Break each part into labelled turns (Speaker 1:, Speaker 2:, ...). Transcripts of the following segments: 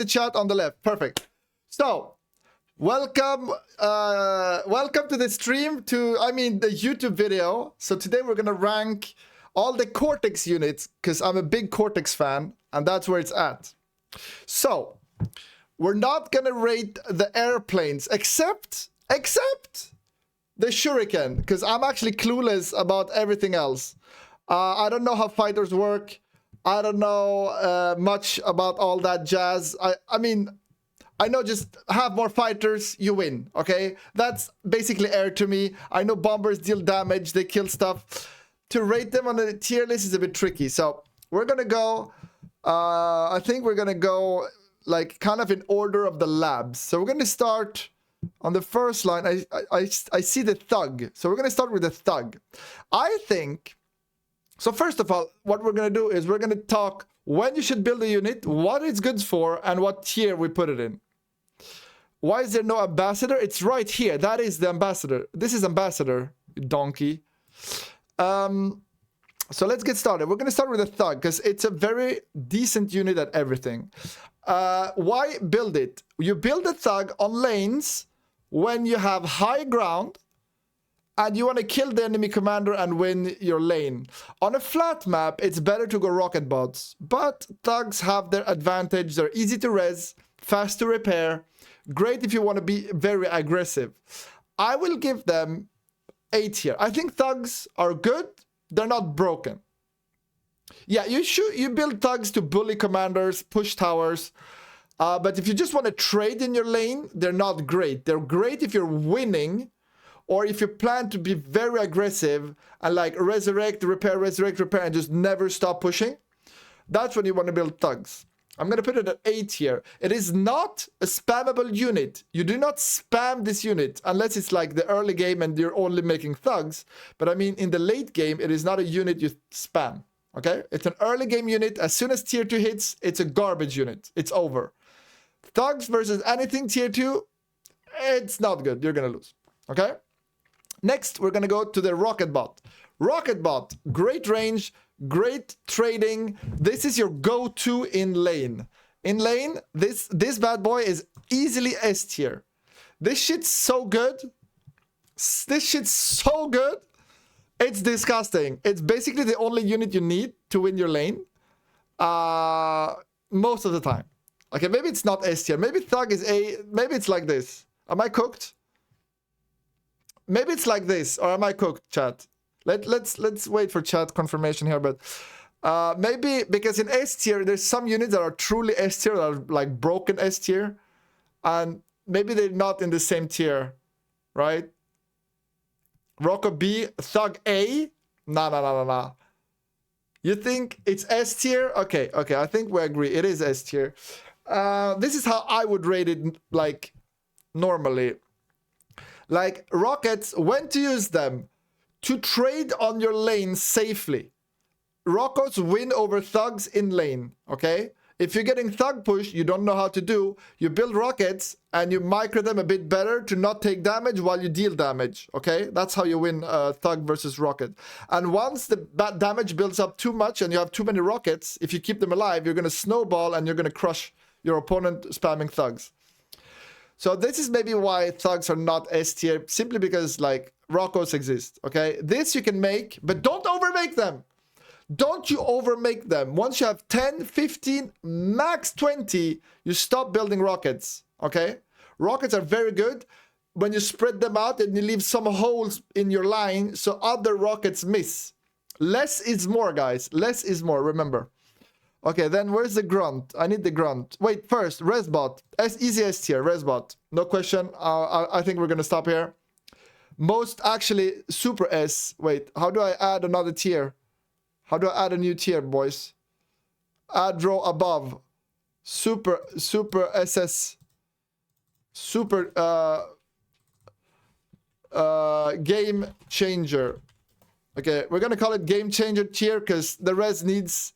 Speaker 1: the chat on the left. Perfect. So, welcome to the stream, the YouTube video. So today we're gonna rank all the Cortex units because I'm a big Cortex fan and that's where it's at. So, we're not gonna rate the airplanes except the Shuriken, because I'm actually clueless about everything else. I don't know how fighters work. I don't know much about all that jazz. I mean, I know just have more fighters, you win, okay? That's basically air to me. I know bombers deal damage, they kill stuff. To rate them on the tier list is a bit tricky. So we're gonna go, I think we're gonna go like kind of in order of the labs. So we're gonna start on the first line. I see the thug. So we're gonna start with the thug. I think, so first of all, what we're gonna do is we're gonna talk when you should build a unit, what it's good for, and what tier we put it in. Why is there no ambassador? It's right here. That is the ambassador. This is ambassador, donkey. So let's get started. We're going to start with a thug because it's a very decent unit at everything. Why build it? You build a thug on lanes when you have high ground and you want to kill the enemy commander and win your lane. On a flat map, it's better to go rocket bots, but thugs have their advantage. They're easy to res, fast to repair, great if you want to be very aggressive. I will give them 8 here. I think thugs are good. They're not broken. Yeah, you build thugs to bully commanders, push towers. But if you just want to trade in your lane, they're not great. They're great if you're winning, or if you plan to be very aggressive and like resurrect, repair, and just never stop pushing. That's when you want to build thugs. I'm going to put it at 8 here. It is not a spammable unit. You do not spam this unit unless it's like the early game and you're only making thugs. But I mean, in the late game, it is not a unit you spam. Okay? It's an early game unit. As soon as tier 2 hits, it's a garbage unit. It's over. Thugs versus anything tier 2, it's not good. You're going to lose. Okay? Next, we're going to go to the rocket bot. Rocket bot, great range, great trading. This is your go-to in lane. In lane, this bad boy is easily S tier. This shit's so good. This shit's so good. It's disgusting. It's basically the only unit you need to win your lane. Most of the time. Okay, maybe it's not S tier. Maybe thug is A. Maybe it's like this. Am I cooked? Maybe it's like this. Or am I cooked, chat? Let's wait for chat confirmation here, but maybe because in S tier there's some units that are truly S tier, that are like broken S tier, and maybe they're not in the same tier, right? Rocco B, thug A, nah. You think it's S tier? Okay, I think we agree. It is S tier. This is how I would rate it, like normally. Like rockets, when to use them? To trade on your lane safely. Rockos win over thugs in lane, okay? If you're getting thug push, you don't know how to do, you build rockets and you micro them a bit better to not take damage while you deal damage, okay? That's how you win thug versus rocket. And once the bad damage builds up too much and you have too many rockets, if you keep them alive, you're going to snowball and you're going to crush your opponent spamming thugs. So this is maybe why thugs are not S tier, simply because like Rockos exist, okay? This you can make, but don't overmake them. Don't you overmake them. Once you have 10, 15, max 20, you stop building rockets, okay? Rockets are very good when you spread them out and you leave some holes in your line so other rockets miss. Less is more, guys. Less is more, remember. Okay, then where's the grunt? I need the grunt. Wait, first, resbot. Easy S tier, resbot. No question. I think we're going to stop here. Most actually super S. Wait, how do I add another tier? How do I add a new tier, boys? Add row above. Super SS. Super game changer. Okay, we're going to call it game changer tier because the rest needs...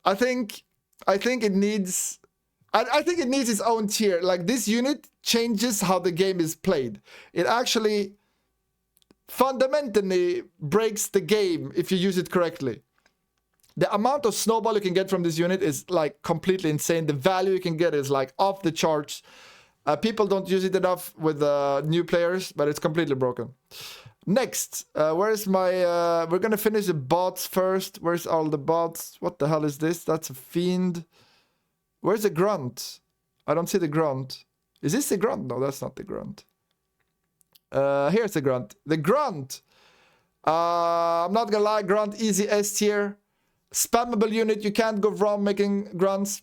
Speaker 1: I think it needs its own tier. Like this unit changes how the game is played. It actually fundamentally breaks the game if you use it correctly. The amount of snowball you can get from this unit is like completely insane. The value you can get is like off the charts. People don't use it enough with new players, but it's completely broken. Next, where's my... we're gonna finish the bots first. Where's all the bots? What the hell is this? That's a fiend. Where's the grunt? I don't see the grunt. Is this the grunt? No, that's not the grunt. Here's the grunt. The grunt! I'm not gonna lie, grunt easy S tier. Spammable unit, you can't go wrong making grunts.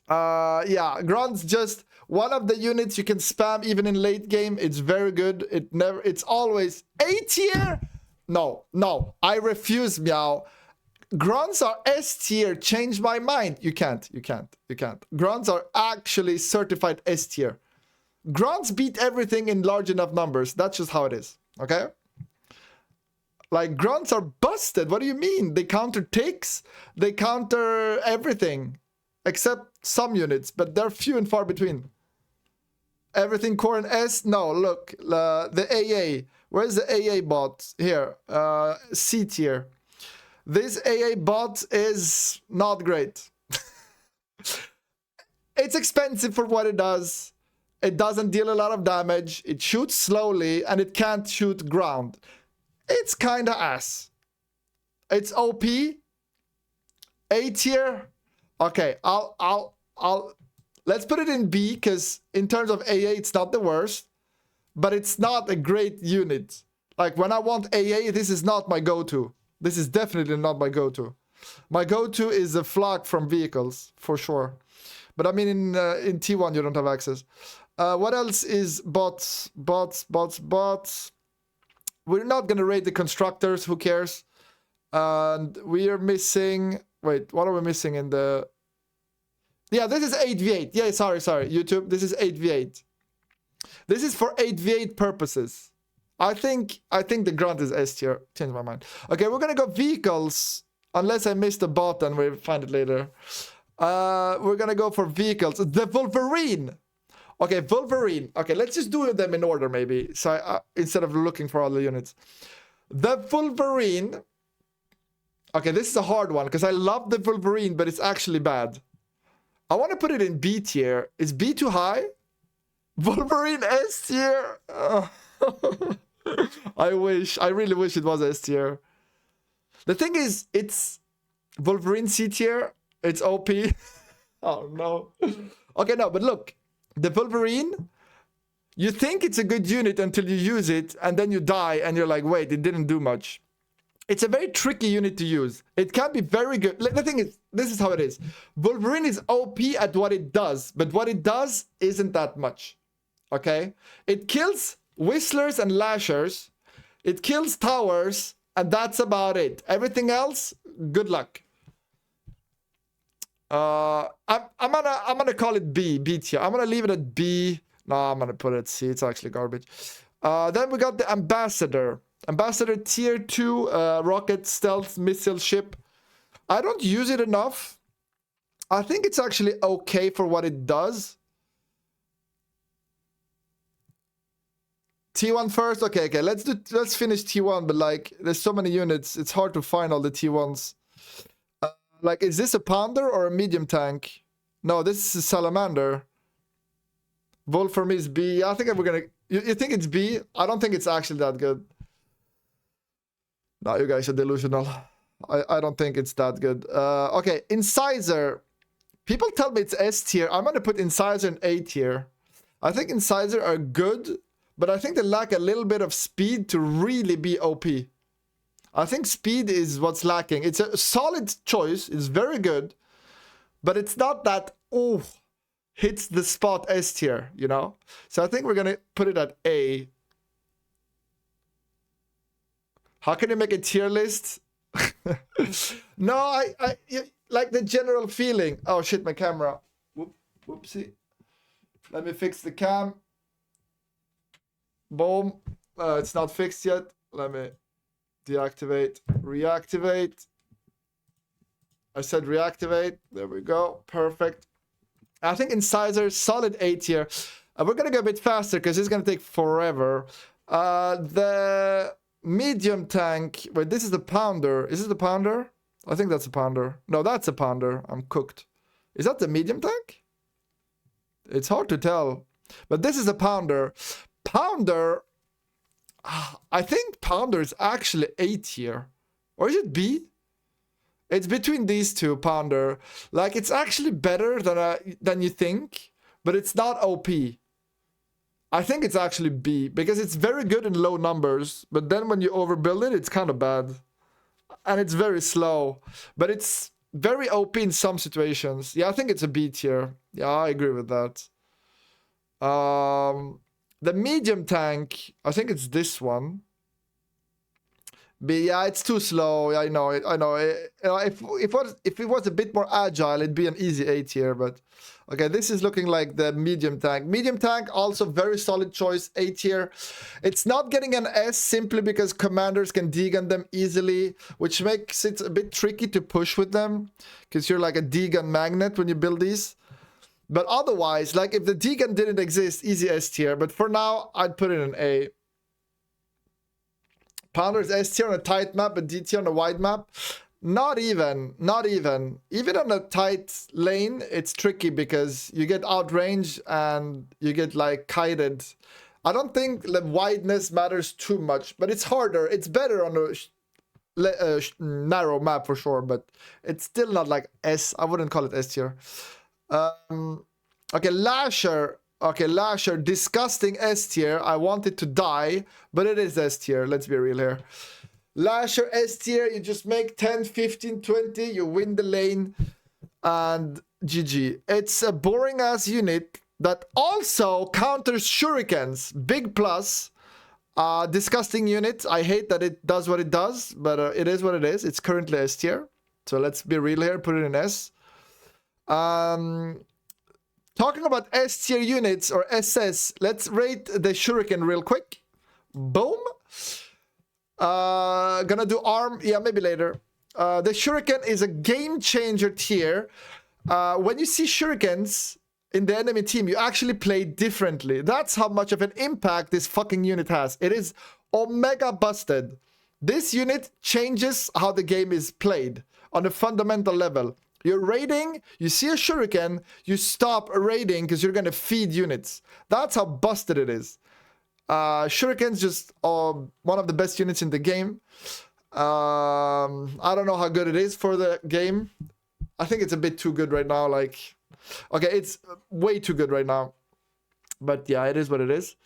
Speaker 1: Yeah, grunt's just one of the units you can spam even in late game. It's very good. It's always A tier. No, I refuse, meow. Grunts are S tier. Change my mind. You can't. Grunts are actually certified S tier. Grunts beat everything in large enough numbers. That's just how it is. Okay? Like, grunts are busted. What do you mean? They counter ticks. They counter everything. Except some units, but they're few and far between. Everything core and S? No, look. The AA. Where's the AA bot? Here. C tier. This AA bot is not great. It's expensive for what it does. It doesn't deal a lot of damage. It shoots slowly, and it can't shoot ground. It's kinda ass. It's OP. A tier. Okay, let's put it in B, because in terms of AA, it's not the worst. But it's not a great unit. Like, when I want AA, this is not my go-to. This is definitely not my go-to. My go-to is a flak from vehicles, for sure. But I mean, in T1, you don't have access. What else is bots? We're not going to rate the constructors. Who cares? And we are missing... Wait, what are we missing in the... Yeah, this is 8v8. Yeah, sorry, YouTube. This is 8v8. This is for 8v8 purposes. I think the grunt is S tier. Change my mind. Okay, we're going to go vehicles. Unless I missed a bot and we'll find it later. We're going to go for vehicles. The Wolverine. Okay, Wolverine. Okay, let's just do them in order maybe. So instead of looking for all the units. The Wolverine. Okay, this is a hard one because I love the Wolverine, but it's actually bad. I want to put it in B tier. Is B too high? Wolverine S tier. I really wish it was S tier. The thing is, it's Wolverine C tier. It's OP. Oh no. Okay, no, but look. The Wolverine, you think it's a good unit until you use it, and then you die, and you're like, wait, it didn't do much. It's a very tricky unit to use. It can be very good. The thing is, this is how it is. Wolverine is OP at what it does, but what it does isn't that much. Okay? It kills Whistlers and Lashers. It kills Towers, and that's about it. Everything else, good luck. I'm gonna call it B tier. I'm gonna leave it at B. No, I'm gonna put it at C. It's actually garbage. Then we got the Ambassador. Ambassador tier 2 rocket stealth missile ship. I don't use it enough. I think it's actually okay for what it does. T1 first. Okay. Let's finish T1. But like, there's so many units. It's hard to find all the T1s. Like, is this a pounder or a medium tank? No, this is a salamander. Wolf for me is B. I think we're gonna... You think it's B? I don't think it's actually that good. No, you guys are delusional. I don't think it's that good. Okay, Incisor. People tell me it's S tier. I'm gonna put Incisor in A tier. I think Incisor are good, but I think they lack a little bit of speed to really be OP. I think speed is what's lacking. It's a solid choice. It's very good. But it's not that, oh, hits the spot S tier, you know? So I think we're going to put it at A. How can you make a tier list? No, I like the general feeling. Oh, shit, my camera. Whoopsie. Let me fix the cam. Boom. It's not fixed yet. Let me... deactivate, reactivate. I said reactivate. There we go. Perfect. I think Incisor, solid A tier. We're going to go a bit faster because it's going to take forever. The Medium tank. Wait, this is the pounder. Is it the pounder? I think that's a pounder. No, that's a pounder. I'm cooked. Is that the medium tank? It's hard to tell. But this is a pounder. Pounder. I think pounder is actually A tier. Or is it B? It's between these two, pounder. Like, it's actually better than you think. But it's not OP. I think it's actually B, because it's very good in low numbers, but then when you overbuild it, it's kind of bad. And it's very slow, but it's very OP in some situations. Yeah, I think it's a B tier. Yeah, I agree with that. The medium tank, I think it's this one. But yeah, it's too slow. I know it. I know it. If it was a bit more agile, it'd be an easy A tier. But okay, this is looking like the medium tank. Medium tank, also very solid choice, A tier. It's not getting an S simply because commanders can degun them easily, which makes it a bit tricky to push with them, because you're like a degun magnet when you build these. But otherwise, like if the degun didn't exist, easy S tier. But for now, I'd put it in A. Pounder's S tier on a tight map, but D tier on a wide map. Not even. Even on a tight lane, it's tricky because you get outranged and you get like kited. I don't think the wideness matters too much, but it's harder. It's better on a narrow map for sure, but it's still not like S. I wouldn't call it S tier. Okay, Lasher. Okay, Lasher, disgusting S tier. I want it to die, but it is S tier. Let's be real here. Lasher S tier, you just make 10, 15, 20, you win the lane, and GG. It's a boring ass unit that also counters shurikens. Big plus. Disgusting unit. I hate that it does what it does, but it is what it is. It's currently S tier. So let's be real here, put it in S. Talking about S tier units or SS, let's rate the shuriken real quick. Boom. Gonna do arm. Yeah, maybe later. The shuriken is a game changer tier. When you see shurikens in the enemy team, you actually play differently. That's how much of an impact this fucking unit has. It is omega busted. This unit changes how the game is played on a fundamental level. You're raiding, you see a shuriken, you stop raiding because you're gonna feed units. That's how busted it is. Shuriken's just one of the best units in the game. I don't know how good it is for the game. I think it's a bit too good right now. Like, okay, it's way too good right now. But yeah, it is what it is.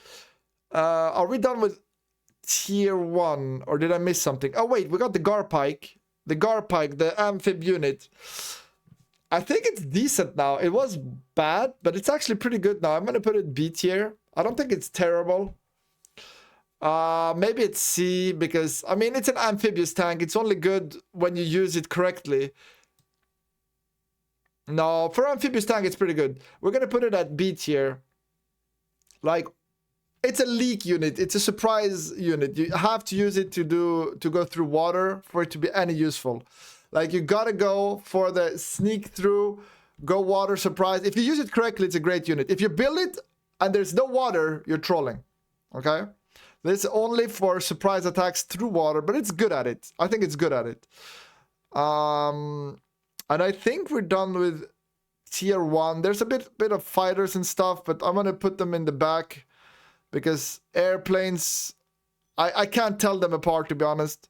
Speaker 1: Are we done with tier 1? Or did I miss something? Oh wait, we got the Garpike. The Garpike, the amphib unit. I think it's decent now. It was bad, but it's actually pretty good now. I'm going to put it B tier. I don't think it's terrible. Maybe it's C because, I mean, it's an amphibious tank. It's only good when you use it correctly. No, for amphibious tank, it's pretty good. We're going to put it at B tier. Like, it's a leak unit. It's a surprise unit. You have to use it to go through water for it to be any useful. Like, you gotta go for the sneak through, go water surprise. If you use it correctly, it's a great unit. If you build it and there's no water, you're trolling. Okay? This is only for surprise attacks through water, but it's good at it. I think it's good at it. And I think we're done with tier 1. There's a bit of fighters and stuff, but I'm gonna put them in the back because airplanes, I can't tell them apart, to be honest.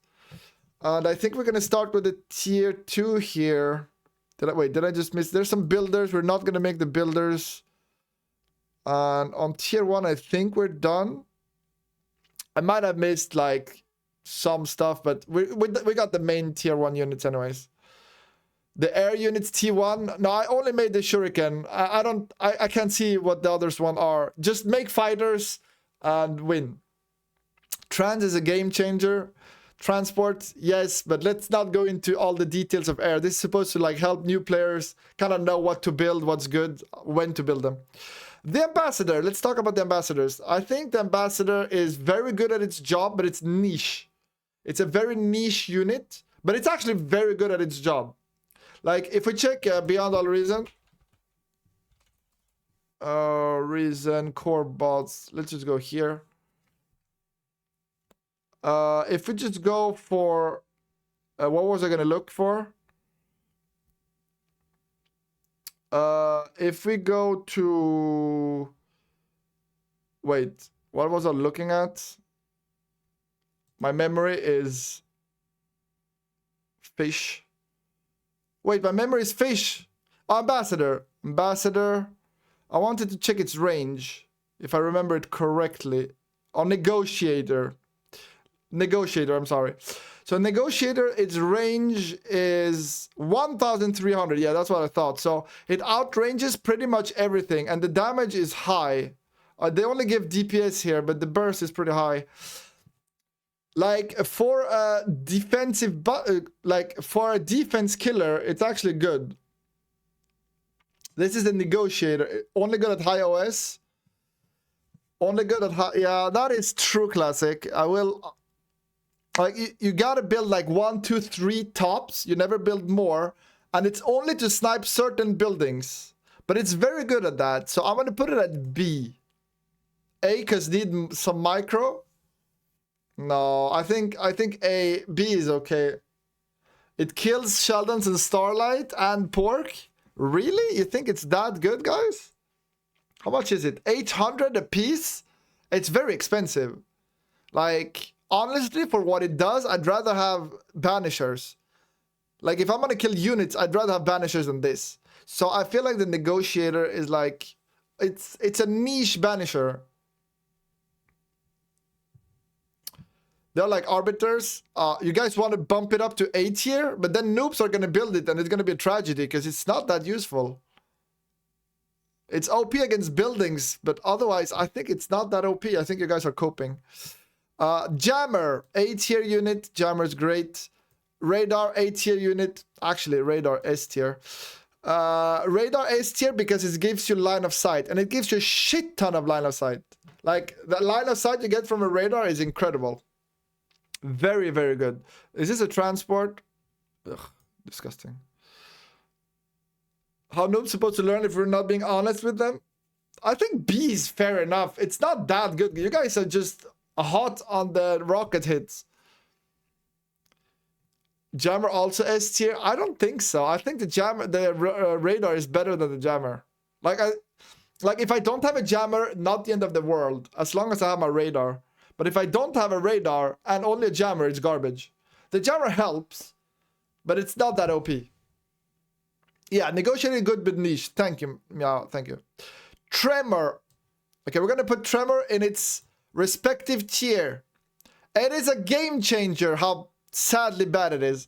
Speaker 1: And I think we're going to start with the tier 2 here. Did I just miss? There's some builders. We're not going to make the builders. And on tier 1, I think we're done. I might have missed like some stuff, but we got the main tier 1 units anyways. The air units T1. No, I only made the shuriken. I can't see what the others one are. Just make fighters and win. Trans is a game changer. Transport, yes, but let's not go into all the details of air. This is supposed to like help new players kind of know what to build, what's good, when to build them. The ambassador, let's talk about the ambassadors. I think the ambassador is very good at its job, but it's niche. It's a very niche unit, but it's actually very good at its job. Like if we check Beyond All Reason, Reason, core bots, let's just go here. If we just go for... what was I going to look for? If we go to... Wait, what was I looking at? My memory is... Fish. Wait, my memory is fish. Oh, ambassador. Ambassador. I wanted to check its range, if I remember it correctly. Or negotiator. Negotiator, I'm sorry. So negotiator, its range is 1,300. Yeah, that's what I thought. So it outranges pretty much everything, and the damage is high. They only give DPS here, but the burst is pretty high. Like for a defensive, like for a defense killer, it's actually good. This is the negotiator. Only good at high OS. Only good at high. Yeah, that is true classic. I will. Like you gotta build like 1, 2, 3 tops. You never build more, and it's only to snipe certain buildings. But it's very good at that. So I'm gonna put it at B. A because need some micro. No, I think A. B is okay. It kills Sheldons and Starlight and Pork. Really? You think it's that good, guys? How much is it? 800 a piece? It's very expensive. Like, honestly, for what it does, I'd rather have Banishers. Like, if I'm gonna kill units, I'd rather have Banishers than this. So I feel like the Negotiator is like... It's a niche Banisher. They're like arbiters. You guys want to bump it up to A tier, but then noobs are going to build it and it's going to be a tragedy because it's not that useful. It's OP against buildings, but otherwise I think it's not that OP. I think you guys are coping. Jammer, A tier unit. Jammer's great. Radar, A tier unit. Actually, Radar, S tier. Radar, S tier because it gives you line of sight and it gives you a shit ton of line of sight. Like the line of sight you get from a radar is incredible. Very, very good. Is this a transport? Ugh, disgusting. How noobs supposed to learn if we're not being honest with them? I think B is fair enough. It's not that good. You guys are just hot on the rocket hits. Jammer also S tier? I don't think so. I think the jammer, the radar is better than the jammer. Like if I don't have a jammer, not the end of the world. As long as I have my radar. But if I don't have a radar and only a jammer, it's garbage. The jammer helps, but it's not that OP. Yeah, negotiating good but niche. Thank you. Yeah, thank you. Tremor. Okay, we're gonna put Tremor in its respective tier. It is a game changer how sadly bad it is.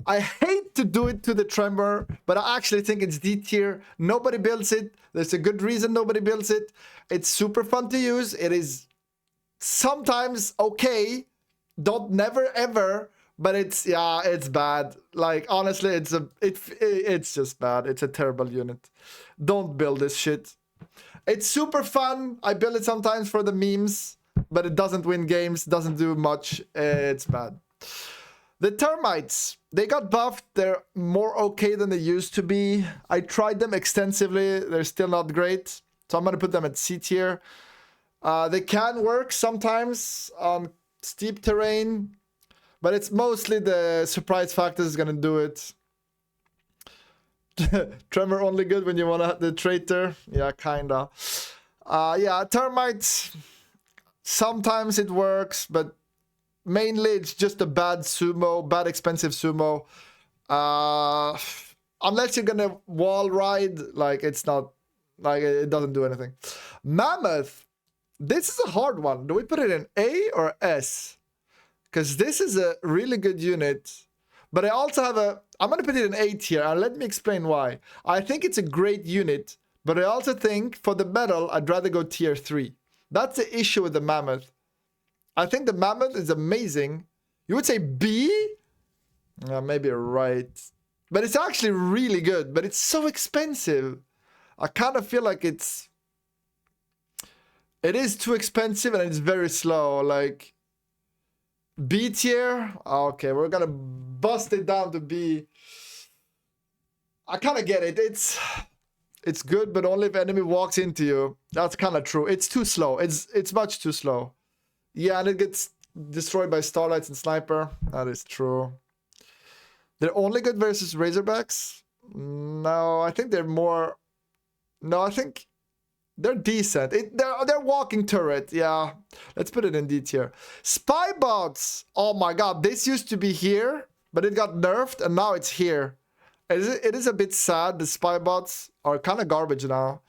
Speaker 1: I hate to do it to the Tremor, but I actually think it's D tier. Nobody builds it. There's a good reason nobody builds it. It's super fun to use. It is sometimes okay, never ever, but it's bad. Like honestly, it's just bad. It's a terrible unit. Don't build this shit. It's super fun. I build it sometimes for the memes, but it doesn't win games, doesn't do much. It's bad. The termites, they got buffed. They're more okay than they used to be. I tried them extensively. They're still not great, so I'm gonna put them at C tier. They can work sometimes on steep terrain, but it's mostly the surprise factor is gonna do it. Tremor only good when you want the traitor. Yeah, kinda. Yeah, termites. Sometimes it works, but mainly it's just a bad sumo, bad expensive sumo. Unless you're gonna wall ride, like it's not, like it doesn't do anything. Mammoth. This is a hard one. Do we put it in A or S? Because this is a really good unit. But I also have I'm going to put it in A tier. And let me explain why. I think it's a great unit. But I also think for the medal, I'd rather go tier 3. That's the issue with the Mammoth. I think the Mammoth is amazing. You would say B? Maybe you're right. But it's actually really good. But it's so expensive. I kind of feel like it is too expensive and it's very slow. Like B tier. Okay, we're gonna bust it down to B. I kind of get it. It's good, but only if enemy walks into you. That's kind of true. It's too slow. It's much too slow. Yeah, and it gets destroyed by Starlights and Sniper. That is true. They're only good versus Razorbacks? No, I think they're more... No, I think they're decent. They're walking turret, yeah. Let's put it in D tier. Spy bots! Oh my god, this used to be here, but it got nerfed and now it's here. It is a bit sad. The spy bots are kind of garbage now.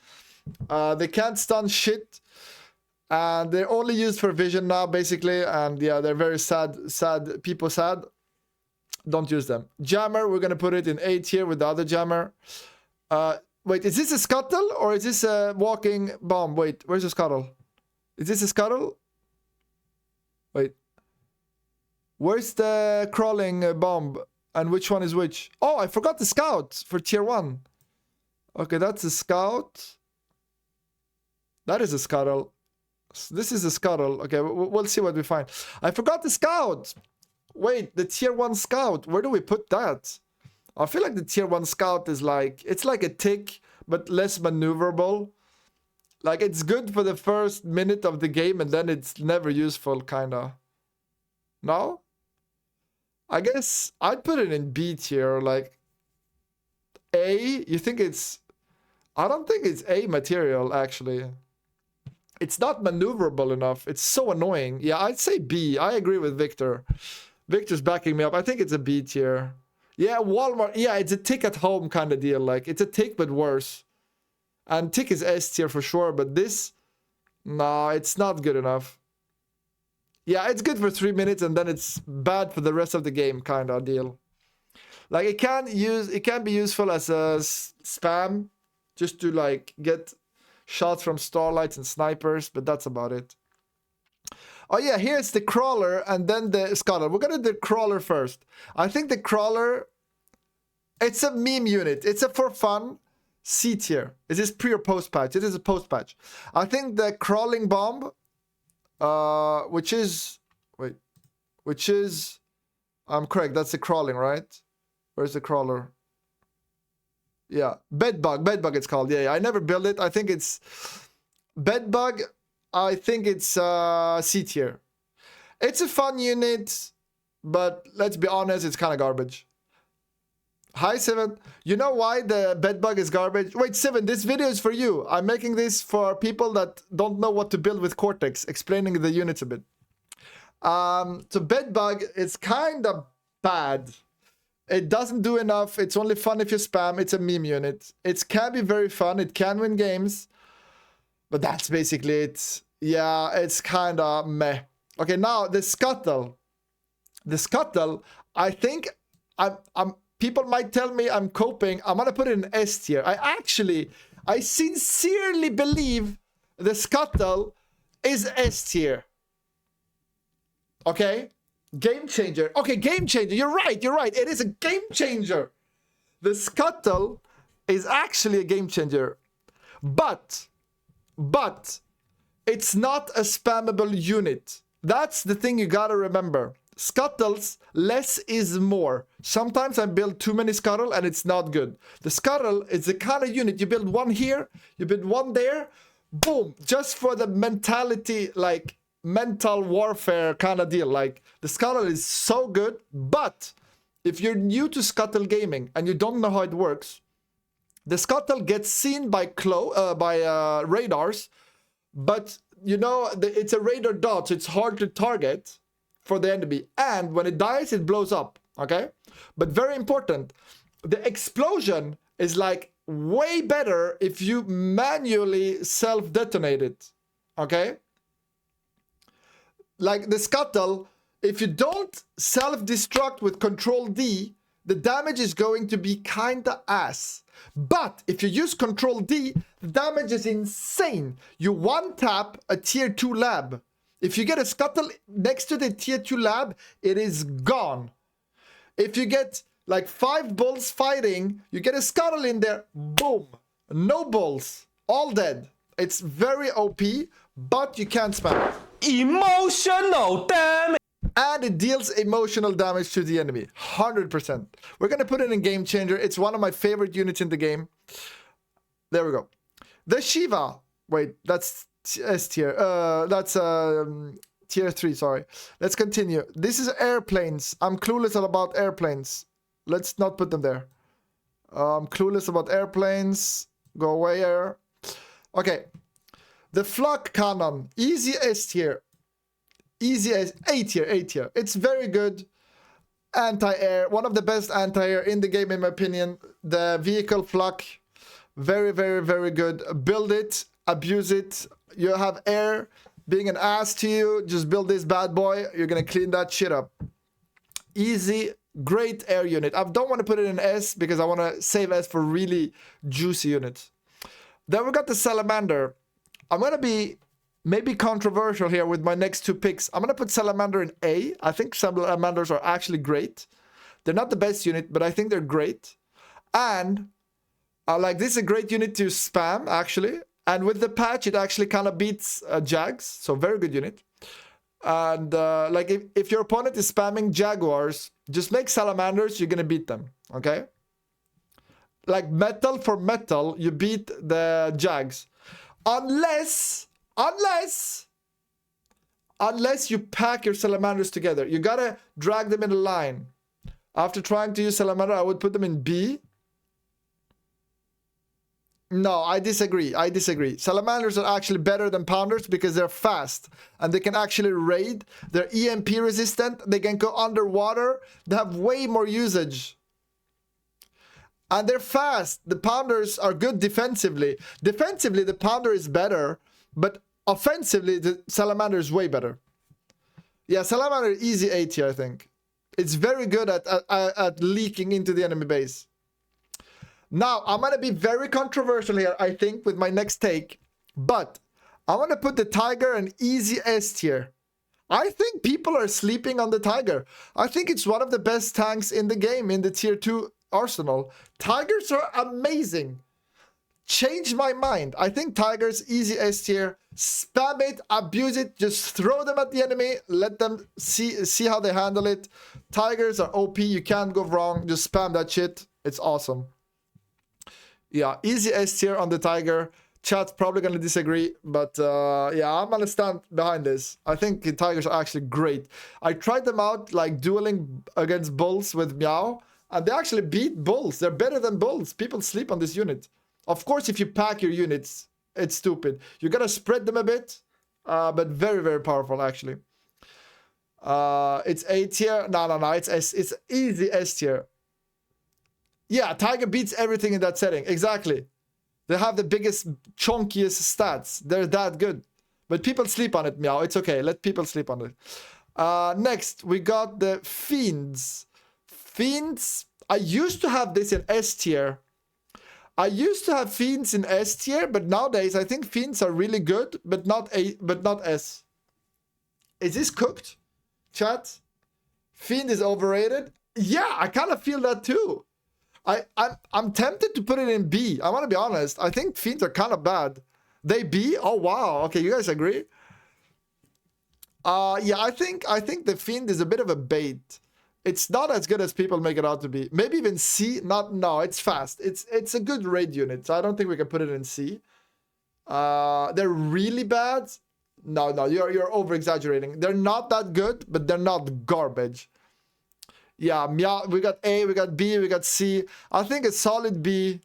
Speaker 1: They can't stun shit. And they're only used for vision now, basically. And yeah, they're very sad. People sad. Don't use them. Jammer, we're going to put it in A tier with the other jammer. Wait, is this a scuttle or is this a walking bomb? Wait, where's the scuttle? Is this a scuttle? Wait. Where's the crawling bomb? And which one is which? Oh, I forgot the scout for tier 1. Okay, that's a scout. That is a scuttle. This is a scuttle. Okay, we'll see what we find. I forgot the scout. Wait, the tier 1 scout. Where do we put that? I feel like the tier 1 scout is like... It's like a tick, but less maneuverable. Like, it's good for the first minute of the game, and then it's never useful, kinda. No? I guess I'd put it in B tier, like... A? You think it's... I don't think it's A material, actually. It's not maneuverable enough. It's so annoying. Yeah, I'd say B. I agree with Victor. Victor's backing me up. I think it's a B tier. Yeah, Walmart. Yeah, it's a tick at home kind of deal. Like, it's a tick, but worse. And tick is S tier for sure, but this... Nah, it's not good enough. Yeah, it's good for 3 minutes, and then it's bad for the rest of the game kind of deal. Like, it can be useful as a spam, just to, like, get shots from Starlights and Snipers, but that's about it. Oh yeah, here's the crawler and then the scuttle. We're gonna do the crawler first. I think the crawler, it's a meme unit. It's a for fun C tier. Is this pre or post patch? It is a post patch. I think the crawling bomb, which is, I'm correct. That's the crawling, right? Where's the crawler? Yeah, bedbug it's called. Yeah, I never built it. I think it's bedbug. I think it's C tier. It's a fun unit, but let's be honest, it's kind of garbage. Hi, Seven. You know why the bedbug is garbage? Wait, Seven, this video is for you. I'm making this for people that don't know what to build with Cortex, explaining the units a bit. So bedbug is kind of bad. It doesn't do enough. It's only fun if you spam. It's a meme unit. It can be very fun. It can win games. But that's basically it. Yeah, it's kind of meh. Okay, now the scuttle. The scuttle, I think people might tell me I'm coping. I'm going to put it in S tier. I sincerely believe the scuttle is S tier. Okay? Game changer. Okay, game changer. You're right. It is a game changer. The scuttle is actually a game changer. But it's not a spammable unit. That's the thing you gotta remember. Scuttles, less is more. Sometimes I build too many scuttle and it's not good. The scuttle is the kind of unit you build one here, you build one there, boom, just for the mentality, like mental warfare kind of deal. Like, the scuttle is so good, but if you're new to scuttle gaming and you don't know how it works, the scuttle gets seen by radars, but you know it's a radar dot, so it's hard to target for the enemy, and when it dies it blows up. Okay, but very important, the explosion is like way better if you manually self-detonate it. Okay, like the scuttle, if you don't self-destruct with Control D, the damage is going to be kinda ass. But if you use Control D, the damage is insane. You one tap a tier 2 lab. If you get a scuttle next to the tier 2 lab, it is gone. If you get like 5 bulls fighting, you get a scuttle in there, boom. No bulls, all dead. It's very OP, but you can't spam it.
Speaker 2: Emotional damage!
Speaker 1: And it deals emotional damage to the enemy. 100%. We're going to put it in Game Changer. It's one of my favorite units in the game. There we go. The Shiva. Wait, that's S tier. That's tier 3, sorry. Let's continue. This is airplanes. I'm clueless about airplanes. Let's not put them there. I'm clueless about airplanes. Go away air. Okay. The flak cannon. Easy S tier. Easy S. A tier. A tier. It's very good. Anti-air. One of the best anti-air in the game in my opinion. The vehicle flak. Very, very, very good. Build it. Abuse it. You have air being an ass to you. Just build this bad boy. You're going to clean that shit up. Easy. Great air unit. I don't want to put it in S because I want to save S for really juicy units. Then we got the salamander. I'm going to be maybe controversial here with my next 2 picks. I'm going to put salamander in A. I think salamanders are actually great. They're not the best unit, but I think they're great. And like this is a great unit to spam actually. And with the patch, it actually kind of beats Jags. So very good unit. And like if your opponent is spamming Jaguars, just make salamanders, you're going to beat them. Okay? Like metal for metal, you beat the Jags. Unless you pack your salamanders together. You got to drag them in a line. After trying to use salamander, I would put them in B. No, I disagree. I disagree. Salamanders are actually better than pounders because they're fast and they can actually raid. They're EMP resistant. They can go underwater. They have way more usage. And they're fast. The pounders are good defensively. Defensively, the pounder is better, but offensively, the salamander is way better. Yeah, salamander easy A tier, I think. It's very good at leaking into the enemy base. Now, I'm going to be very controversial here, I think, with my next take. But I want to put the Tiger in easy S tier. I think people are sleeping on the Tiger. I think it's one of the best tanks in the game in the tier 2 arsenal. Tigers are amazing. Change my mind. I think Tigers easy S tier. Spam it, abuse it, just throw them at the enemy. Let them see how they handle it. Tigers are OP. You can't go wrong. Just spam that shit. It's awesome. Yeah, easy S tier on the Tiger. Chat's probably going to disagree, but yeah, I'm going to stand behind this. I think the Tigers are actually great. I tried them out like dueling against Bulls with Meow, and they actually beat Bulls. They're better than Bulls. People sleep on this unit. Of course, if you pack your units, it's stupid. You got to spread them a bit, but very, very powerful actually. It's A tier. No, it's S. It's easy S tier. Yeah, Tiger beats everything in that setting. Exactly. They have the biggest, chunkiest stats. They're that good. But people sleep on it, Meow. It's okay. Let people sleep on it. Next, we got the Fiends. Fiends. I used to have this in S tier. I used to have Fiends in S tier, but nowadays I think Fiends are really good, but not S. Is this cooked? Chat? Fiend is overrated? Yeah, I kind of feel that too. I'm tempted to put it in B. I want to be honest. I think Fiends are kind of bad. They B? Oh wow. Okay, you guys agree? Yeah, I think the Fiend is a bit of a bait. It's not as good as people make it out to be. Maybe even C. No, it's fast. It's a good raid unit. So I don't think we can put it in C. They're really bad. No, you're over exaggerating. They're not that good, but they're not garbage. Yeah, Meow, we got A, we got B, we got C. I think a solid B.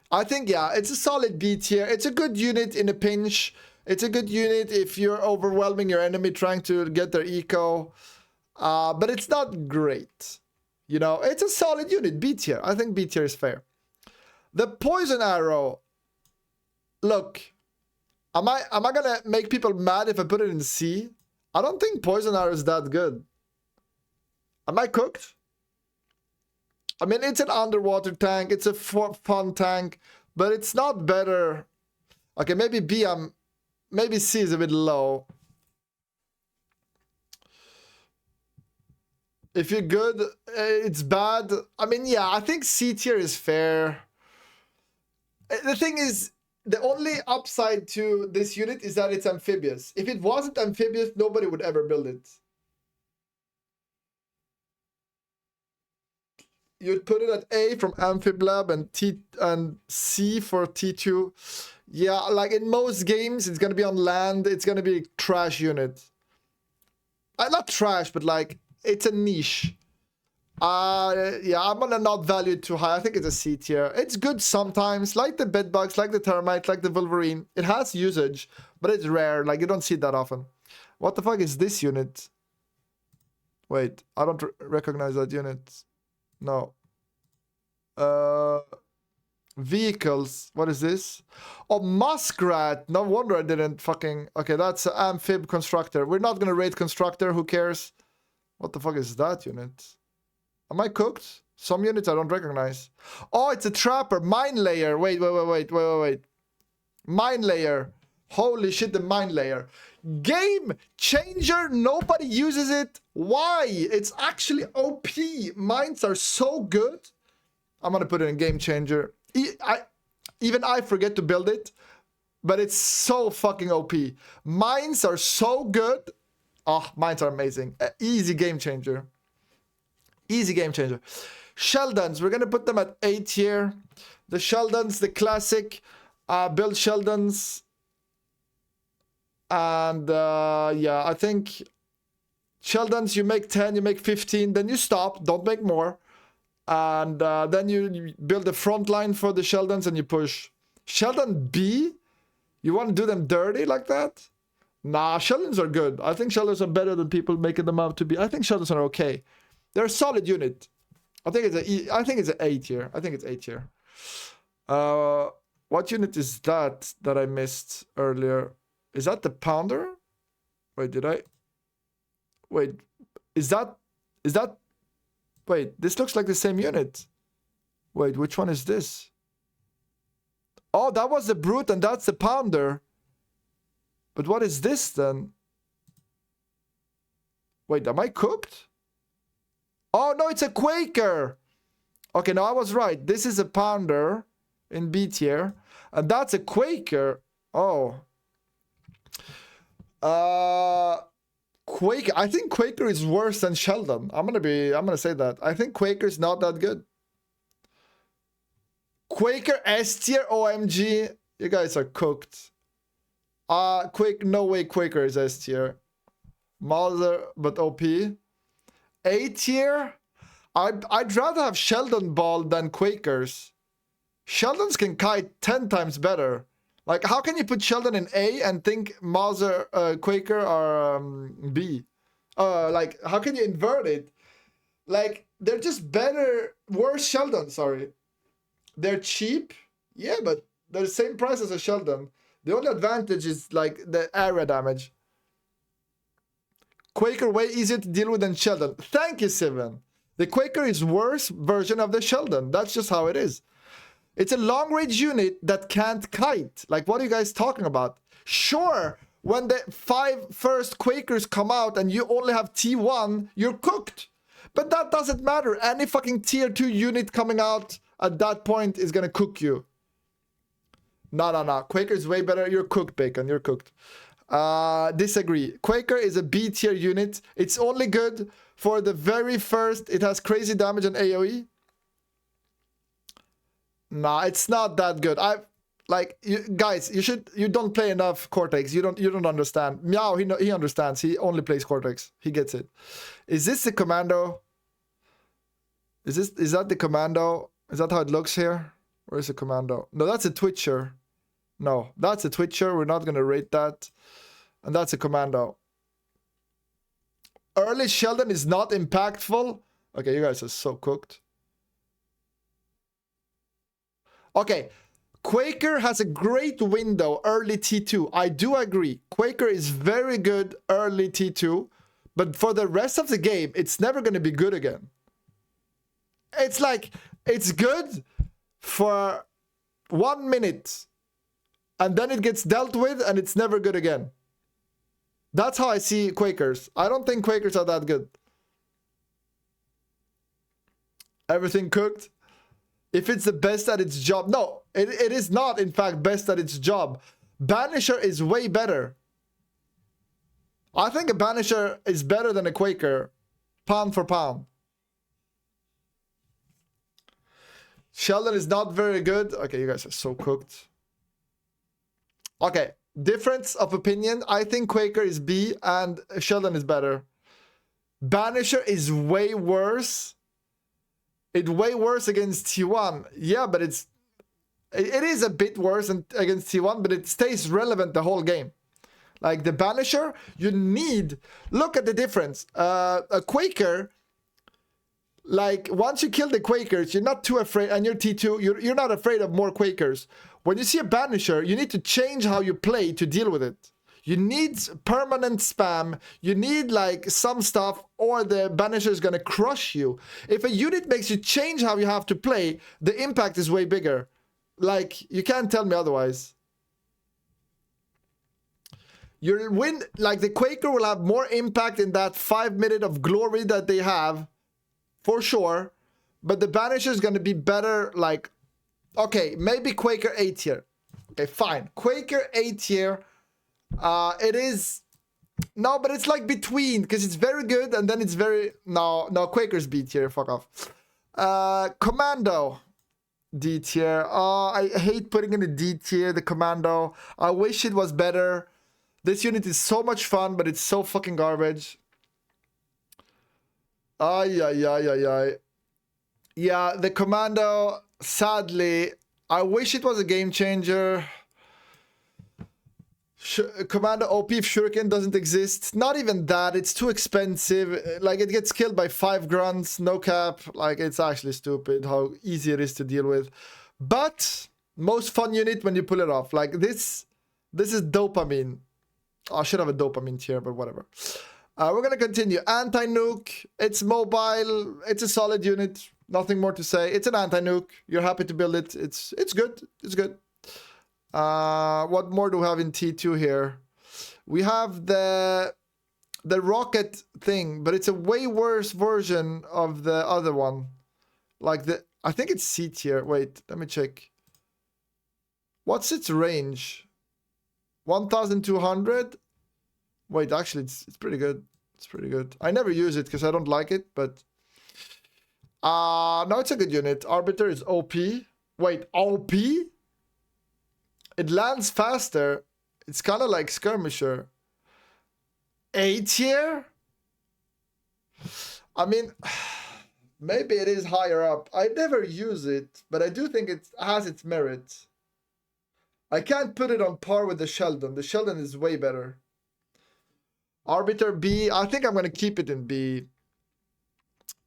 Speaker 1: I think, yeah, it's a solid B tier. It's a good unit in a pinch. It's a good unit if you're overwhelming your enemy trying to get their eco. But it's not great. You know, it's a solid unit, B tier. I think B tier is fair. The poison arrow. Look, am I gonna make people mad if I put it in C? I don't think poison arrow is that good. Am I cooked? I mean, it's an underwater tank. It's a fun tank, but it's not better. Okay, maybe B. Maybe C is a bit low. If you're good, it's bad. I mean, yeah, I think C tier is fair. The thing is, the only upside to this unit is that it's amphibious. If it wasn't amphibious, nobody would ever build it. you'd put it at A from Amphib Lab and T and C for T2. Yeah, like in most games, it's gonna be on land. It's gonna be a trash unit. Not trash, but like it's a niche. Yeah, I'm gonna not value it too high. I think it's a C tier. It's good sometimes, like the bedbugs, like the termite, like the Wolverine. It has usage, but it's rare. Like you don't see it that often. What the fuck is this unit? Wait, I don't recognize that unit. No. Vehicles. What is this? Oh, Muskrat. No wonder I didn't fucking... Okay, that's Amphib Constructor. We're not gonna rate Constructor. Who cares? What the fuck is that unit? Am I cooked? Some units I don't recognize. Oh, it's a Trapper. Mine Layer. Wait. Mine Layer. Holy shit, the Mine Layer. Game changer. Nobody uses it. Why? It's actually OP. Mines are so good. I'm gonna put it in game changer. Even I forget to build it, but it's so fucking OP. Mines are so good. Oh, mines are amazing. Easy game changer. Easy game changer. Sheldons, we're gonna put them at A tier. The Sheldons, the classic build Sheldons. And yeah, I think Sheldons, you make 10, you make 15, then you stop, don't make more. And then you build a front line for the Sheldons and you push. Sheldon B? You want to do them dirty like that? Nah, Sheldons are good. I think Sheldons are better than people making them out to be. I think Sheldons are okay. They're a solid unit. I think it's an A tier. I think it's A tier. What unit is that I missed earlier? Is that the Pounder? Wait, did I? Wait, is that? Wait, this looks like the same unit. Wait, which one is this? Oh, that was the Brute and that's the Pounder. But what is this then? Wait, am I cooked? Oh, no, it's a Quaker. Okay, no, I was right. This is a Pounder in B tier. And that's a Quaker. Oh. Quaker. I think Quaker is worse than Sheldon. I'm gonna say that. I think Quaker is not that good. Quaker S tier, OMG. You guys are cooked. No way Quaker is S tier. Mother, but OP. A tier? I'd rather have Sheldon Ball than Quakers. Sheldons can kite 10 times better. Like, how can you put Sheldon in A and think Mauser, Quaker are B? Like, how can you invert it? Like, they're just better, worse Sheldon, sorry. They're cheap, yeah, but they're the same price as a Sheldon. The only advantage is, like, the area damage. Quaker way easier to deal with than Sheldon. Thank you, Sivan. The Quaker is worse version of the Sheldon. That's just how it is. It's a long-range unit that can't kite. Like, what are you guys talking about? Sure, when the 5 first Quakers come out and you only have T1, you're cooked. But that doesn't matter. Any fucking tier 2 unit coming out at that point is gonna cook you. No. Quaker is way better. You're cooked, Bacon. You're cooked. Disagree. Quaker is a B tier unit. It's only good for the very first. It has crazy damage and AoE. Nah, it's not that good. Guys, you don't play enough Cortex. You don't understand. Meow, he understands. He only plays Cortex. He gets it. Is this the commando? Is that the commando? Is that how it looks here? Where is the commando? No, that's a Twitcher. No, that's a Twitcher. We're not gonna rate that. And that's a commando. Early Sheldon is not impactful. Okay, you guys are so cooked. Okay, Quaker has a great window early T2. I do agree. Quaker is very good early T2, but for the rest of the game, it's never going to be good again. It's like, it's good for 1 minute, and then it gets dealt with, and it's never good again. That's how I see Quakers. I don't think Quakers are that good. Everything cooked? If it's the best at its job. No, it is not, in fact, best at its job. Banisher is way better. I think a Banisher is better than a Quaker, pound for pound. Sheldon is not very good. Okay, you guys are so cooked. Okay, difference of opinion. I think Quaker is B and Sheldon is better. Banisher is way worse. It's way worse against T1. Yeah, but it is a bit worse against T1, but it stays relevant the whole game. Like the Banisher, you need... Look at the difference. A Quaker, like once you kill the Quakers, you're not too afraid, and you're T2, you're not afraid of more Quakers. When you see a Banisher, you need to change how you play to deal with it. You need permanent spam, you need like some stuff, or the Banisher is gonna crush you. If a unit makes you change how you have to play, the impact is way bigger. Like, you can't tell me otherwise. Your win, like the Quaker will have more impact in that 5 minutes of glory that they have, for sure. But the Banisher is gonna be better, like, okay, maybe Quaker A tier. Okay, fine. Quaker A tier. It is... No, but it's like between, because it's very good, and then it's very... No, Quaker's B tier, fuck off. Commando. D tier. I hate putting in a D tier, the Commando. I wish it was better. This unit is so much fun, but it's so fucking garbage. Yeah, the Commando, sadly, I wish it was a game changer. Commando OP if Shuriken doesn't exist. Not even that, it's too expensive. Like, it gets killed by 5 grunts, no cap. Like, it's actually stupid how easy it is to deal with. But, most fun unit when you pull it off. Like, this is dopamine. I should have a dopamine tier, but whatever. We're gonna continue. Anti-nuke. It's mobile. It's a solid unit. Nothing more to say. It's an anti-nuke. You're happy to build it. It's good. It's good. What more do we have in T2 here? We have the rocket thing, but it's a way worse version of the other one. Like I think it's C tier. Wait, let me check. What's its range? 1200? Wait, actually, it's pretty good. It's pretty good. I never use it because I don't like it, but... no, it's a good unit. Arbiter is OP. Wait, OP? It lands faster. It's kind of like Skirmisher. A tier? I mean, maybe it is higher up. I never use it, but I do think it has its merits. I can't put it on par with the Sheldon. The Sheldon is way better. Arbiter B. I think I'm going to keep it in B.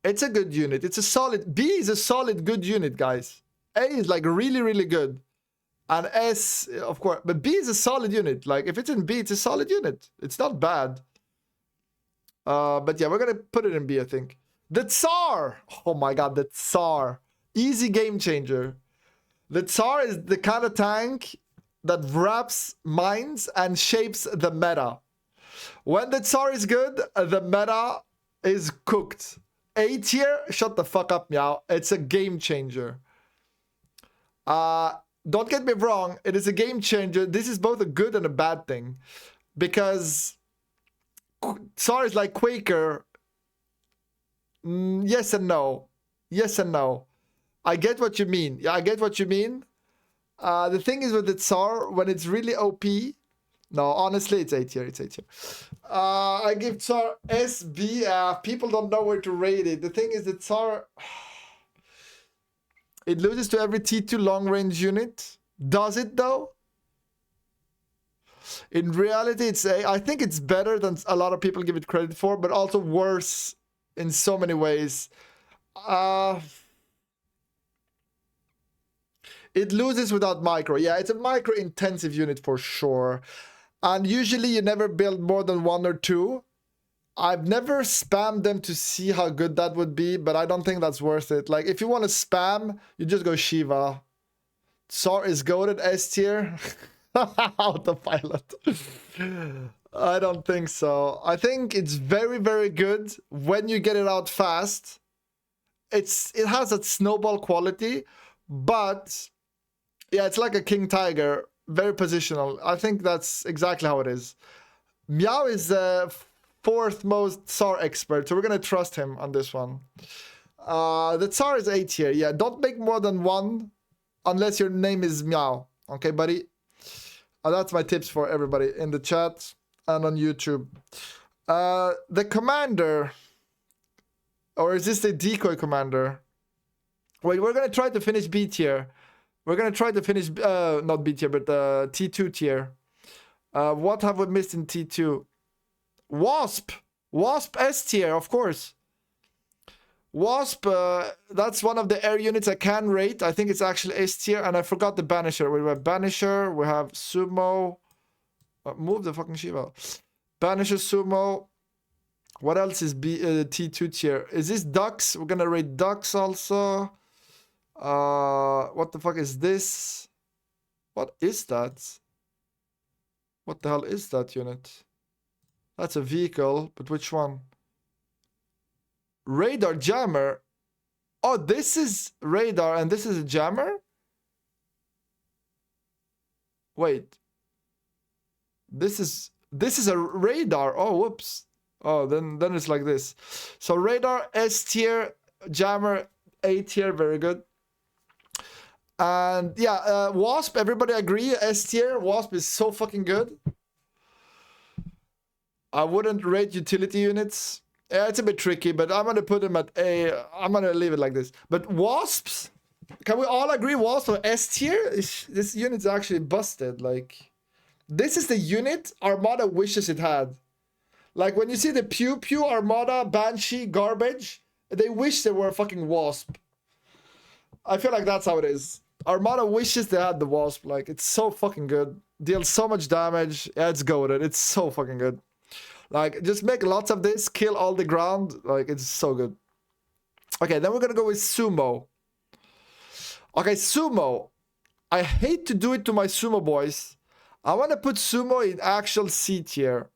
Speaker 1: It's a good unit. It's a solid... B is a solid good unit, guys. A is like really, really good. And S, of course. But B is a solid unit. Like, if it's in B, it's a solid unit. It's not bad. But yeah, we're going to put it in B, I think. The Tsar. Oh my god, the Tsar. Easy game changer. The Tsar is the kind of tank that wraps minds and shapes the meta. When the Tsar is good, the meta is cooked. A tier, shut the fuck up, meow. It's a game changer. Don't get me wrong, it is a game changer. This is both a good and a bad thing. Because Tsar is like Quaker. Yes and no. Yes and no. I get what you mean. Yeah, I get what you mean. The thing is with the Tsar, when it's really OP... No, honestly, it's A tier. It's A tier. I give Tsar SB. People don't know where to rate it. The thing is the Tsar... It loses to every T2 long-range unit. Does it, though? In reality, it's A. I think it's better than a lot of people give it credit for, but also worse in so many ways. It loses without micro. Yeah, it's a micro-intensive unit for sure. And usually you never build more than 1 or 2. I've never spammed them to see how good that would be, but I don't think that's worth it. Like, if you want to spam, you just go Shiva. Tsar is goated S tier. Autopilot. I don't think so. I think it's very, very good when you get it out fast. It has that snowball quality, but yeah, it's like a King Tiger. Very positional. I think that's exactly how it is. Meow is the 4th most Tsar expert, so we're going to trust him on this one. The Tsar is A tier. Yeah, don't make more than one unless your name is Meow. Okay, buddy? That's my tips for everybody in the chat and on YouTube. The commander. Or is this the decoy commander? Wait, we're going to try to finish B tier. We're going to try to finish, not B tier, but T2 tier. What have we missed in T2? Wasp. Wasp S tier, of course. Wasp, that's one of the air units I can rate. I think it's actually S tier, and I forgot the Banisher. We have Banisher, we have Sumo. Move the fucking Shiva. Banisher, Sumo. What else is T2 tier? Is this Ducks? We're gonna rate Ducks also. What the fuck is this? What is that? What the hell is that unit? That's a vehicle, but which one? Radar jammer. Oh, this is radar and this is a jammer? Wait. This is a radar. Oh, whoops. Oh, then it's like this. So radar S tier, jammer A tier, very good. And yeah, Wasp, everybody agree, S tier. Wasp is so fucking good. I wouldn't rate utility units. Yeah, it's a bit tricky, but I'm gonna put them at A. I'm gonna leave it like this. But Wasps, can we all agree Wasps are S tier? This unit's actually busted. Like, this is the unit Armada wishes it had. Like, when you see the Pew Pew, Armada, Banshee, garbage, they wish they were a fucking Wasp. I feel like that's how it is. Armada wishes they had the Wasp. Like, it's so fucking good. Deals so much damage. Yeah, it's goated. It's so fucking good. Like, just make lots of this, kill all the ground. Like, it's so good. Okay, then we're gonna go with Sumo. Okay, Sumo. I hate to do it to my Sumo boys. I want to put Sumo in actual C tier.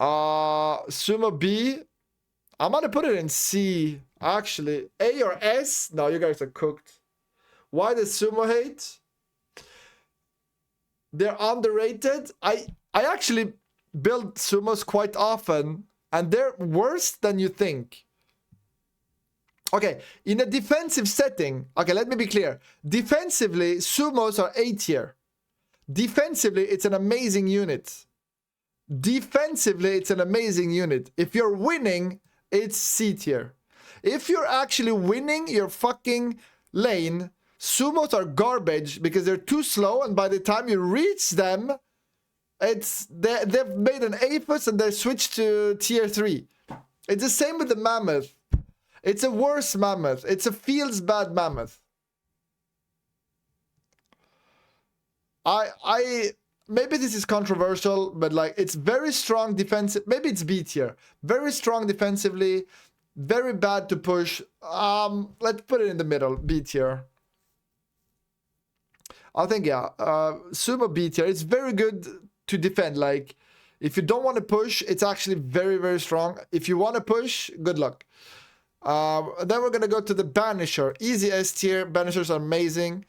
Speaker 1: Sumo B. I'm gonna put it in C. Actually, A or S? No, you guys are cooked. Why does Sumo hate? They're underrated. I actually build Sumos quite often, and they're worse than you think. Okay, in a defensive setting, okay, let me be clear. Defensively, Sumos are A tier. Defensively, it's an amazing unit. Defensively, it's an amazing unit. If you're winning, it's C tier. If you're actually winning your fucking lane, Sumos are garbage because they're too slow, and by the time you reach them, they've made an Aphis and they switched to tier 3. It's the same with the Mammoth. It's a worse Mammoth. It's a feels bad Mammoth. Maybe this is controversial, but like, it's very strong defensive. Maybe it's B tier. Very strong defensively, very bad to push. Let's put it in the middle, B tier. I think, yeah, Sumo B tier. It's very good to defend. Like, if you don't want to push, it's actually very, very strong. If you want to push, good luck. Then we're going to go to the Banisher. Easy S tier. Banishers are amazing.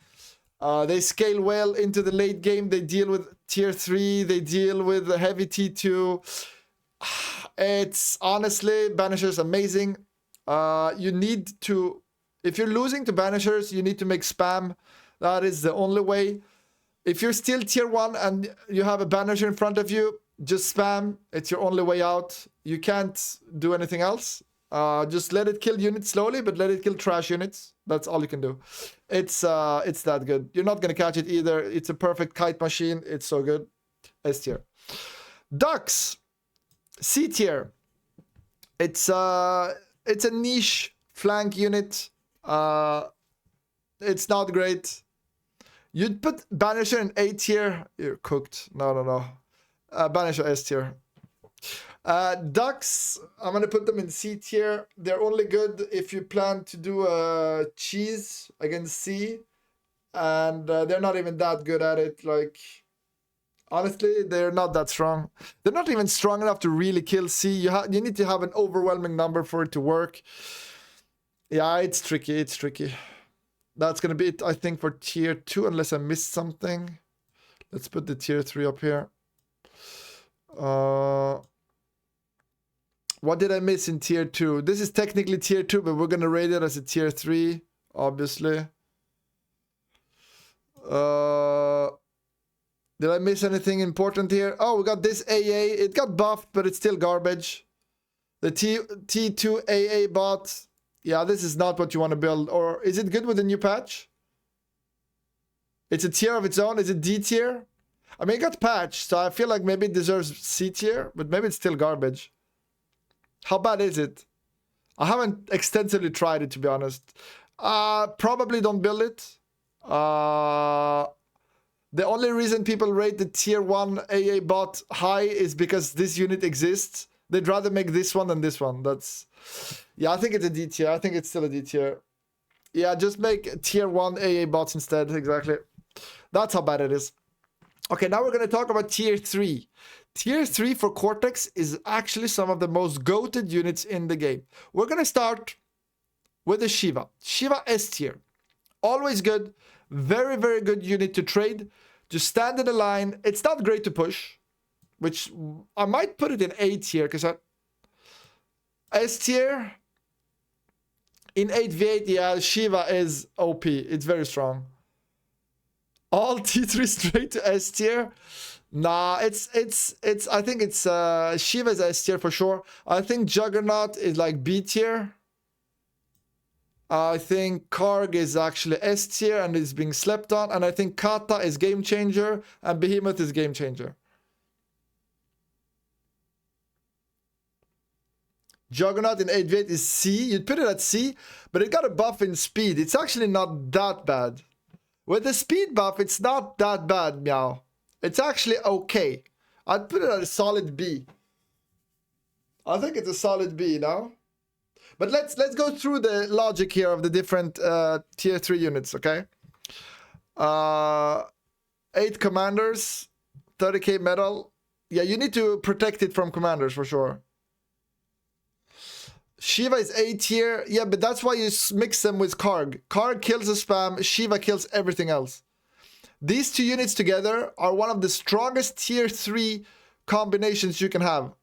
Speaker 1: They scale well into the late game. They deal with tier 3. They deal with the heavy T2. It's honestly, Banishers amazing. You need to, if you're losing to Banishers, you need to make spam. That is the only way. If you're still tier 1 and you have a Banisher in front of you, just spam. It's your only way out. You can't do anything else. Just let it kill units slowly, but let it kill trash units. That's all you can do. It's that good. You're not gonna catch it either. It's a perfect kite machine. It's so good. S tier. Ducks, C tier. It's a niche flank unit. It's not great. You'd put Banisher in A tier. You're cooked. No. Banisher S tier. Ducks, I'm gonna put them in C tier. They're only good if you plan to do a cheese against C, and they're not even that good at it. Like, honestly, they're not that strong. They're not even strong enough to really kill C. You need to have an overwhelming number for it to work. Yeah, it's tricky. It's tricky. That's gonna be it, I think, for tier 2, unless I missed something. Let's put the tier 3 up here. What did I miss in tier 2? This is technically tier 2, but we're gonna rate it as a tier 3, obviously. Did I miss anything important here? Oh, we got this AA. It got buffed, but it's still garbage. The T2 AA bot. Yeah, this is not what you want to build. Or is it good with the new patch? It's a tier of its own. Is it D tier? I mean, it got patched, so I feel like maybe it deserves C tier, but maybe it's still garbage. How bad is it? I haven't extensively tried it, to be honest. Probably don't build it. The only reason people rate the tier 1 AA bot high is because this unit exists. They'd rather make this one than this one. That's... Yeah, I think it's a D tier. I think it's still a D tier. Yeah, just make tier 1 AA bots instead. Exactly. That's how bad it is. Okay, now we're going to talk about tier 3. Tier 3 for Cortex is actually some of the most goated units in the game. We're going to start with the Shiva. Shiva S tier. Always good. Very, very good unit to trade. Just stand in the line. It's not great to push, which I might put it in A tier because S tier in 8v8, yeah, Shiva is OP. It's very strong. All T3 straight to S tier. Nah, it's I think it's Shiva's S tier for sure. I think Juggernaut is like B tier. I think Karg is actually S tier and is being slept on. And I think Kata is game changer and Behemoth is game changer. Juggernaut in 8v8 is C. You'd put it at C, but it got a buff in speed. It's actually not that bad. With the speed buff, it's not that bad, meow. It's actually okay. I'd put it at a solid B. I think it's a solid B now. But let's go through the logic here of the different tier 3 units, okay? 8 commanders, 30k metal. Yeah, you need to protect it from commanders for sure. Shiva is A tier. Yeah, but that's why you mix them with Karg. Karg kills the spam. Shiva kills everything else. These two units together are one of the strongest tier 3 combinations you can have.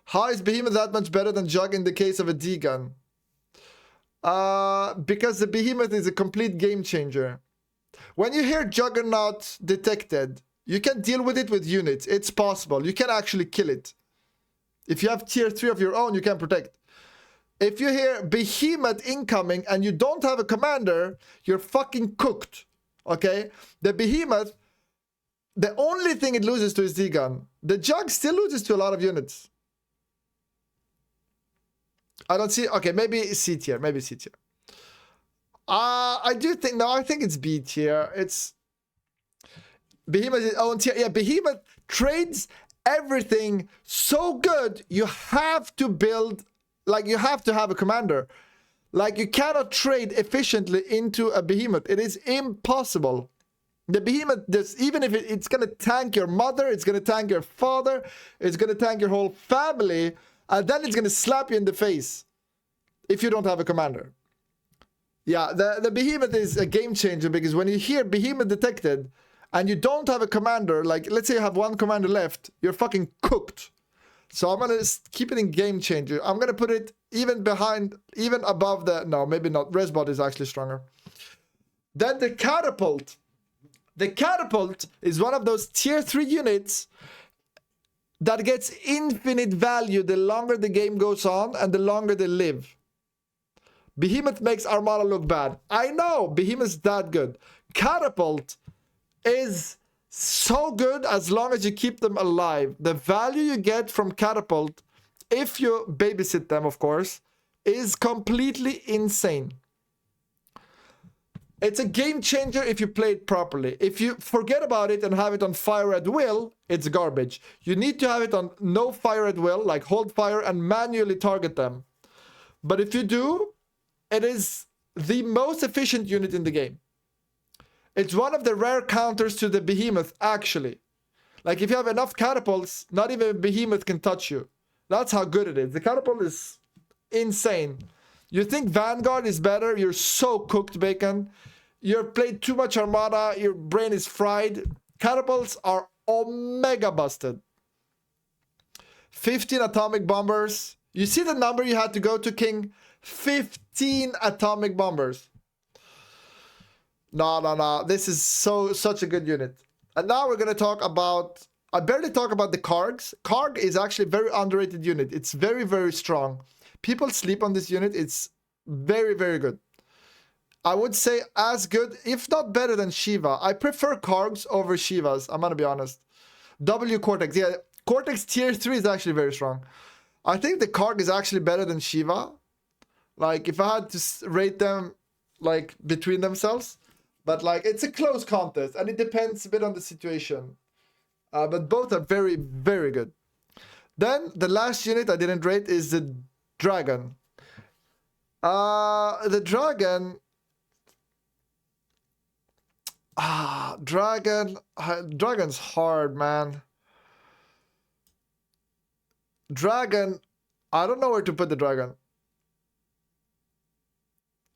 Speaker 1: How is Behemoth that much better than Jug in the case of a D-gun? Because the Behemoth is a complete game changer. When you hear Juggernaut detected, you can deal with it with units. It's possible. You can actually kill it. If you have tier 3 of your own, you can protect. If you hear Behemoth incoming and you don't have a commander, you're fucking cooked. Okay? The Behemoth, the only thing it loses to is D-gun. The Jug still loses to a lot of units. I don't see... Okay, maybe C tier. Maybe C tier. I do think... No, I think it's B tier. It's... Behemoth is own tier. Yeah, Behemoth trades everything so good, you have to build, like you have to have a commander. Like you cannot trade efficiently into a Behemoth. It is impossible. The Behemoth, even if it's going to tank your mother, it's going to tank your father, it's going to tank your whole family, and then it's going to slap you in the face if you don't have a commander. Yeah, the Behemoth is a game changer because when you hear Behemoth detected, and you don't have a commander, like, let's say you have one commander left, you're fucking cooked. So I'm going to keep it in game changer. I'm going to put it even behind, even above the... No, maybe not. Resbot is actually stronger. Then the Catapult. The Catapult is one of those tier 3 units that gets infinite value the longer the game goes on and the longer they live. Behemoth makes Armada look bad. I know, Behemoth's that good. Catapult is so good as long as you keep them alive. The value you get from Catapult, if you babysit them, of course, is completely insane. It's a game changer if you play it properly. If you forget about it and have it on fire at will, it's garbage. You need to have it on no fire at will, like hold fire and manually target them. But if you do, it is the most efficient unit in the game. It's one of the rare counters to the Behemoth, actually. Like, if you have enough catapults, not even a Behemoth can touch you. That's how good it is. The catapult is insane. You think Vanguard is better? You're so cooked, Bacon. You've played too much Armada. Your brain is fried. Catapults are omega busted. 15 atomic bombers. You see the number you had to go to, King? 15 atomic bombers. No. This is such a good unit. And now we're gonna talk about. I barely talk about the Kargs. Karg is actually a very underrated unit. It's very, very strong. People sleep on this unit. It's very, very good. I would say as good, if not better than Shiva. I prefer Kargs over Shivas. I'm gonna be honest. W Cortex. Yeah, Cortex tier 3 is actually very strong. I think the Karg is actually better than Shiva. Like, if I had to rate them, like, between themselves. But, like, it's a close contest. And it depends a bit on the situation. But both are very, very good. Then, the last unit I didn't rate is the Dragon. The Dragon... Dragon's hard, man. Dragon, I don't know where to put the Dragon.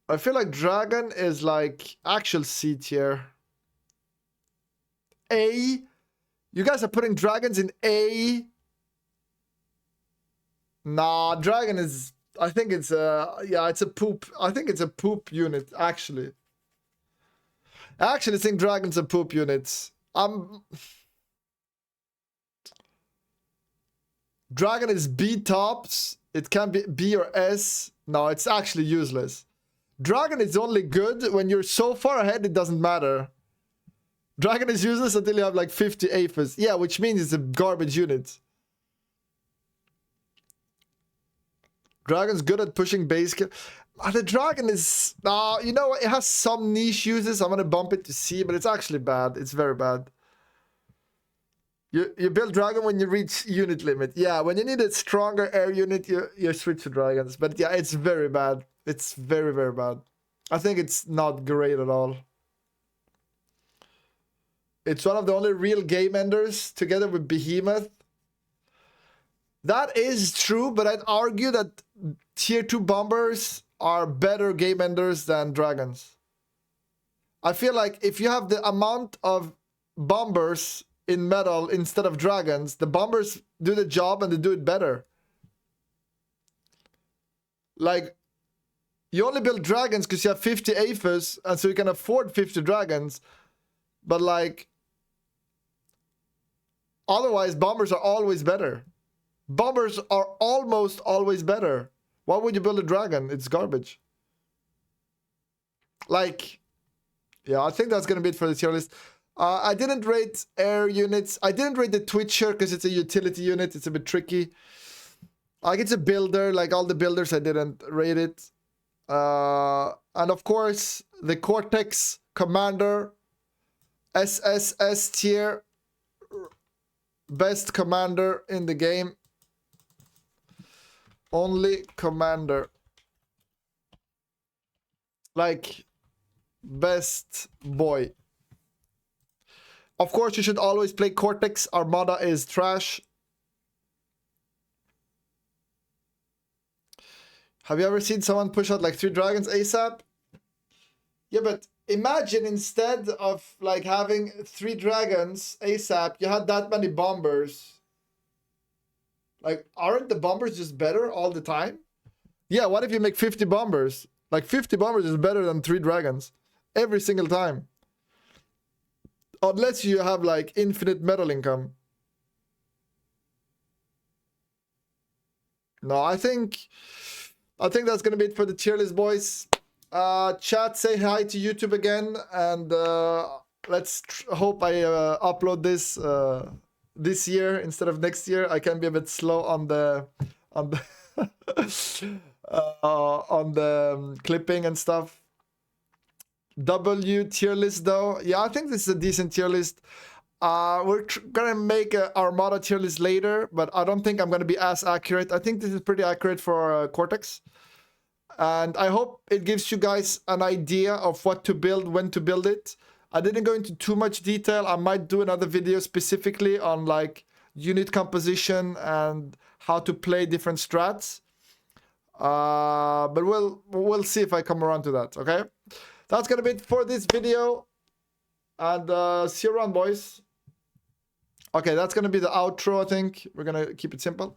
Speaker 1: I feel like Dragon is like actual C tier. A. You guys are putting dragons in A. Nah, Dragon is, I think it's yeah, it's a poop. I think it's a poop unit, actually. I actually think Dragon's a poop unit. Dragon is B tops. It can be B or S. No, it's actually useless. Dragon is only good when you're so far ahead it doesn't matter. Dragon is useless until you have like 50 Aphis. Yeah, which means it's a garbage unit. Dragon's good at pushing base kill. The Dragon is... you know what? It has some niche uses. I'm going to bump it to C, but it's actually bad. It's very bad. You build Dragon when you reach unit limit. Yeah, when you need a stronger air unit, you switch to Dragons. But yeah, it's very bad. It's very, very bad. I think it's not great at all. It's one of the only real game enders together with Behemoth. That is true, but I'd argue that tier 2 bombers are better game enders than Dragons. I feel like if you have the amount of bombers in metal instead of Dragons, the bombers do the job and they do it better. Like, you only build Dragons because you have 50 Aphis and so you can afford 50 Dragons. But like, otherwise bombers are always better. Bombers are almost always better. Why would you build a Dragon? It's garbage. Like, yeah, I think that's going to be it for the tier list. I didn't rate air units. I didn't rate the Twitcher because it's a utility unit. It's a bit tricky. Like, it's a builder. Like, all the builders, I didn't rate it. And of course, the Cortex Commander. SSS tier. Best commander in the game. Only commander. Like, best boy. Of course, you should always play Cortex. Armada is trash. Have you ever seen someone push out like 3 dragons ASAP? Yeah, but imagine instead of like having 3 dragons ASAP, you had that many bombers. Like, aren't the bombers just better all the time? Yeah, what if you make 50 bombers? Like, 50 bombers is better than 3 dragons. Every single time. Unless you have, like, infinite metal income. No, I think that's going to be it for the tier list, boys. Chat, say hi to YouTube again. And let's hope I upload this this year instead of next year. I can be a bit slow on the clipping and stuff. W tier list though, yeah, I think this is a decent tier list. We're gonna make a Armada tier list later, but I don't think I'm gonna be as accurate. I think this is pretty accurate for Cortex, and I hope it gives you guys an idea of what to build, when to build it. I didn't go into too much detail. I might do another video specifically on like unit composition and how to play different strats. But we'll see if I come around to that. Okay, that's gonna be it for this video, and see you around, boys. Okay, that's gonna be the outro, I think. We're gonna keep it simple.